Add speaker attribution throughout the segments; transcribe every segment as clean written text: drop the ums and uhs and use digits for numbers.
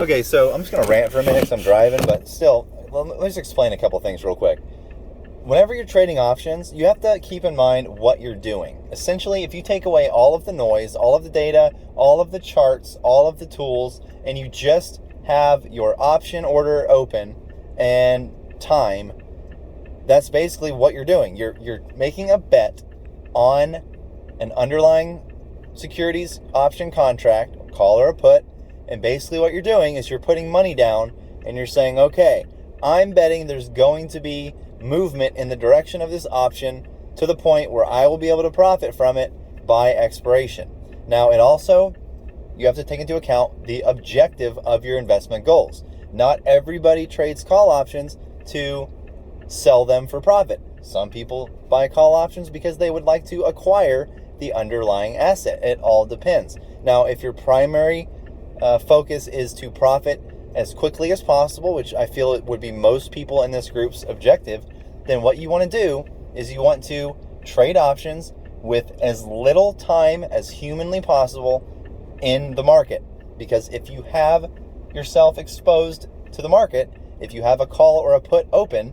Speaker 1: Okay, so I'm just going to rant for a minute because I'm driving, but still, let me just explain a couple things real quick. Whenever you're trading options, you have to keep in mind what you're doing. Essentially, if you take away all of the noise, all of the data, all of the charts, all of the tools, and you just have your option order open and time, that's basically what you're doing. You're making a bet on an underlying securities option contract, a call or a put, and basically what you're doing is you're putting money down and you're saying, okay, I'm betting there's going to be movement in the direction of this option to the point where I will be able to profit from it by expiration. Now, you have to take into account the objective of your investment goals. Not everybody trades call options to sell them for profit. Some people buy call options because they would like to acquire the underlying asset. It all depends. Now, if your primary focus is to profit as quickly as possible, which I feel it would be most people in this group's objective, then what you want to do is you want to trade options with as little time as humanly possible in the market. Because if you have yourself exposed to the market, if you have a call or a put open,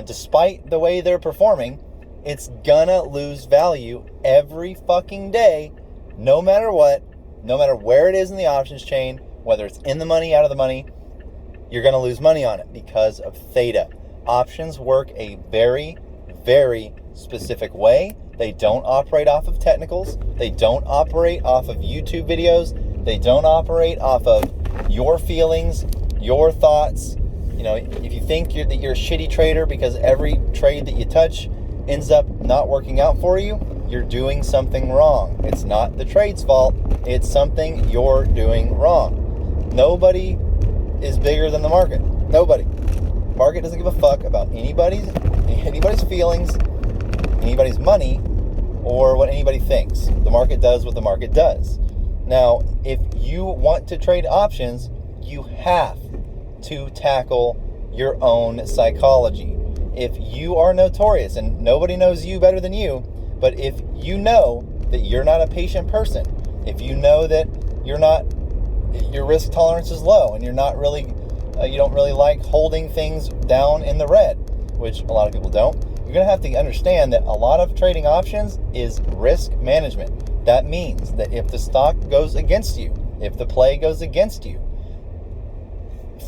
Speaker 1: despite the way they're performing, it's gonna lose value every fucking day, no matter what, no matter where it is in the options chain, whether it's in the money, out of the money, you're going to lose money on it because of theta. Options work a very, very specific way. They don't operate off of technicals. They don't operate off of YouTube videos. They don't operate off of your feelings, your thoughts. You know, if you think that you're a shitty trader because every trade that you touch ends up not working out for you, you're doing something wrong. It's not the trade's fault. It's something you're doing wrong. Nobody is bigger than the market. Nobody. Market doesn't give a fuck about anybody's feelings, anybody's money, or what anybody thinks. The market does what the market does. Now, if you want to trade options, you have to tackle your own psychology. If you are notorious, and nobody knows you better than you, but if you know that you're not a patient person, if you know that your risk tolerance is low and you don't really like holding things down in the red, which a lot of people don't, you're going to have to understand that a lot of trading options is risk management. That means that if the stock goes against you, if the play goes against you,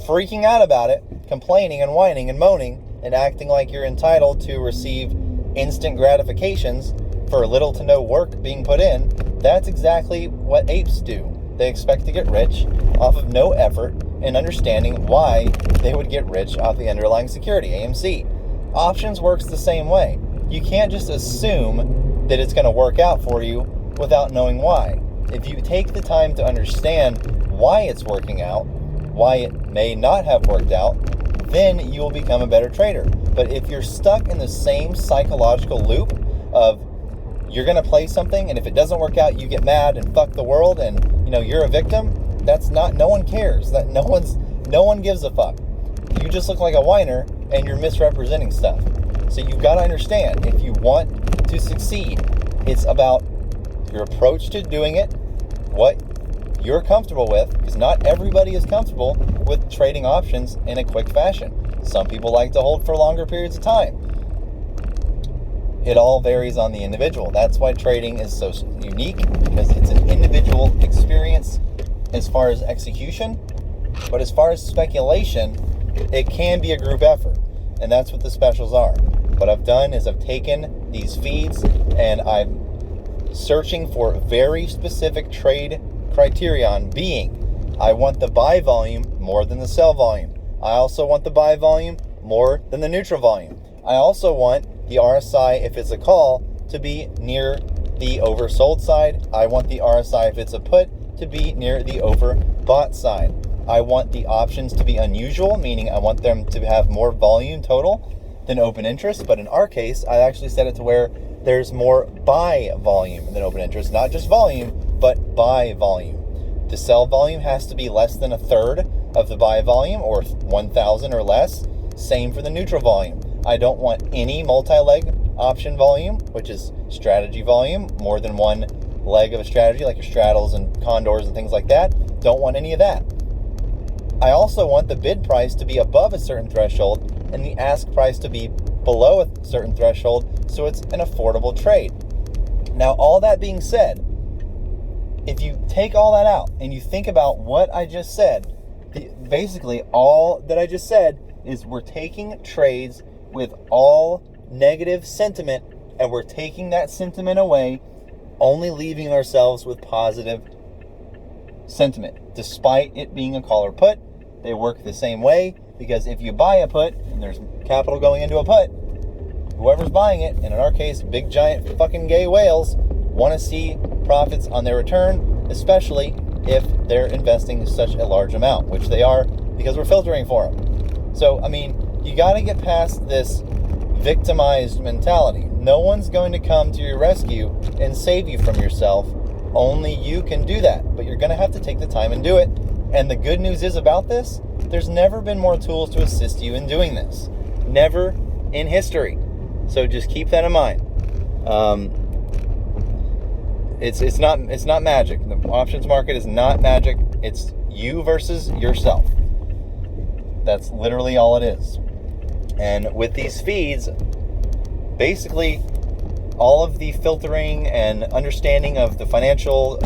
Speaker 1: freaking out about it, complaining and whining and moaning and acting like you're entitled to receive instant gratifications for little to no work being put in, that's exactly what apes do. They expect to get rich off of no effort and understanding why they would get rich off the underlying security, AMC. Options works the same way. You can't just assume that it's going to work out for you without knowing why. If you take the time to understand why it's working out, why it may not have worked out, then you will become a better trader. But if you're stuck in the same psychological loop of you're going to play something and if it doesn't work out, you get mad and fuck the world and you're a victim, no one cares. No one gives a fuck. You just look like a whiner and you're misrepresenting stuff. So you've got to understand, if you want to succeed, it's about your approach to doing it, what you're comfortable with, because not everybody is comfortable with trading options in a quick fashion. Some people like to hold for longer periods of time. It all varies on the individual. That's why trading is so unique, because it's an individual experience as far as execution, but as far as speculation, it can be a group effort, and that's what the specials are. What I've done is I've taken these feeds and I'm searching for very specific trade criterion, being I want the buy volume more than the sell volume. I also want the buy volume more than the neutral volume. I also want the RSI, if it's a call, to be near the oversold side. I want the RSI, if it's a put, to be near the overbought side. I want the options to be unusual, meaning I want them to have more volume total than open interest. But in our case, I actually set it to where there's more buy volume than open interest. Not just volume, but buy volume. The sell volume has to be less than a third of the buy volume, or 1,000 or less. Same for the neutral volume. I don't want any multi-leg option volume, which is strategy volume, more than one leg of a strategy, like your straddles and condors and things like that. Don't want any of that. I also want the bid price to be above a certain threshold and the ask price to be below a certain threshold, so it's an affordable trade. Now, all that being said, if you take all that out and you think about what I just said, basically all that I just said is we're taking trades with all negative sentiment and we're taking that sentiment away, only leaving ourselves with positive sentiment. Despite it being a call or put, they work the same way, because if you buy a put and there's capital going into a put, whoever's buying it, and in our case, big giant fucking gay whales, want to see profits on their return, especially if they're investing such a large amount, which they are, because we're filtering for them. So, I mean, you got to get past this victimized mentality. No one's going to come to your rescue and save you from yourself. Only you can do that, but you're going to have to take the time and do it. And the good news is about this, there's never been more tools to assist you in doing this. Never in history. So just keep that in mind. It's not magic. The options market is not magic. It's you versus yourself. That's literally all it is. And with these feeds, basically all of the filtering and understanding of the financial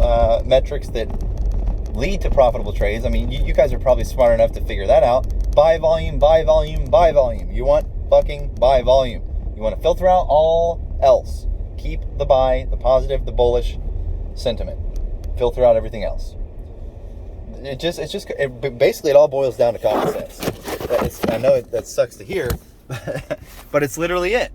Speaker 1: metrics that lead to profitable trades. I mean, you guys are probably smart enough to figure that out. Buy volume, buy volume, buy volume. You want fucking buy volume. You want to filter out all else. Keep the buy, the positive, the bullish sentiment. Filter out everything else. Basically, it all boils down to common sense. I know that sucks to hear, but it's literally it.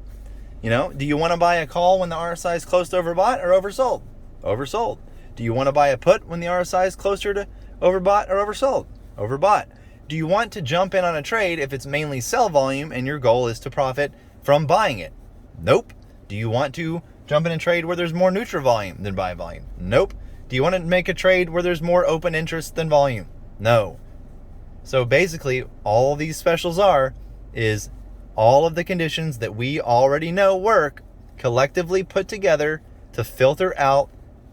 Speaker 1: You know, do you want to buy a call when the RSI is close to overbought or oversold? Oversold. Do you want to buy a put when the RSI is closer to overbought or oversold? Overbought. Do you want to jump in on a trade if it's mainly sell volume and your goal is to profit from buying it? Nope. Do you want to jump in a trade where there's more neutral volume than buy volume? Nope. Do you want to make a trade where there's more open interest than volume? No. So basically, all these specials is all of the conditions that we already know work collectively put together to filter out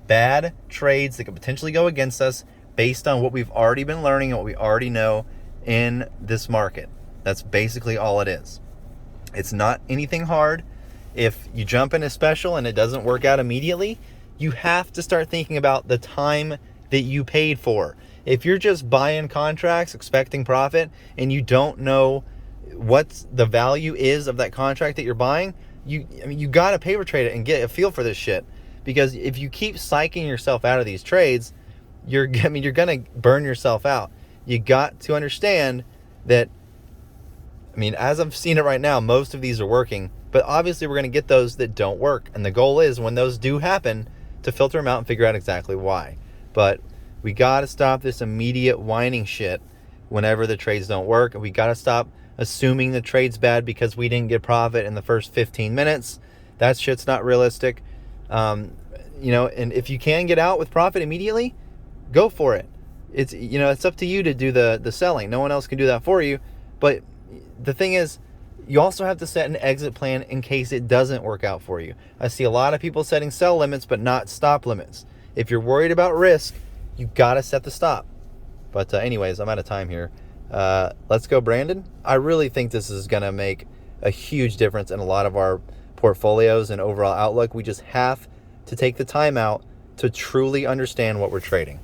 Speaker 1: bad trades that could potentially go against us based on what we've already been learning and what we already know in this market. That's basically all it is. It's not anything hard. If you jump in a special and it doesn't work out immediately, you have to start thinking about the time that you paid for. If you're just buying contracts expecting profit and you don't know what the value is of that contract that you're buying, you got to paper trade it and get a feel for this shit. Because if you keep psyching yourself out of these trades, you're going to burn yourself out. You got to understand that, as I've seen it right now, most of these are working, but obviously we're going to get those that don't work. And the goal is, when those do happen, to filter them out and figure out exactly why. But we got to stop this immediate whining shit whenever the trades don't work. And we got to stop assuming the trade's bad because we didn't get profit in the first 15 minutes. That shit's not realistic. And if you can get out with profit immediately, go for it. It's up to you to do the selling. No one else can do that for you. But the thing is, you also have to set an exit plan in case it doesn't work out for you. I see a lot of people setting sell limits, but not stop limits. If you're worried about risk, you got to set the stop. But anyways, I'm out of time here. Let's go, Brandon. I really think this is going to make a huge difference in a lot of our portfolios and overall outlook. We just have to take the time out to truly understand what we're trading.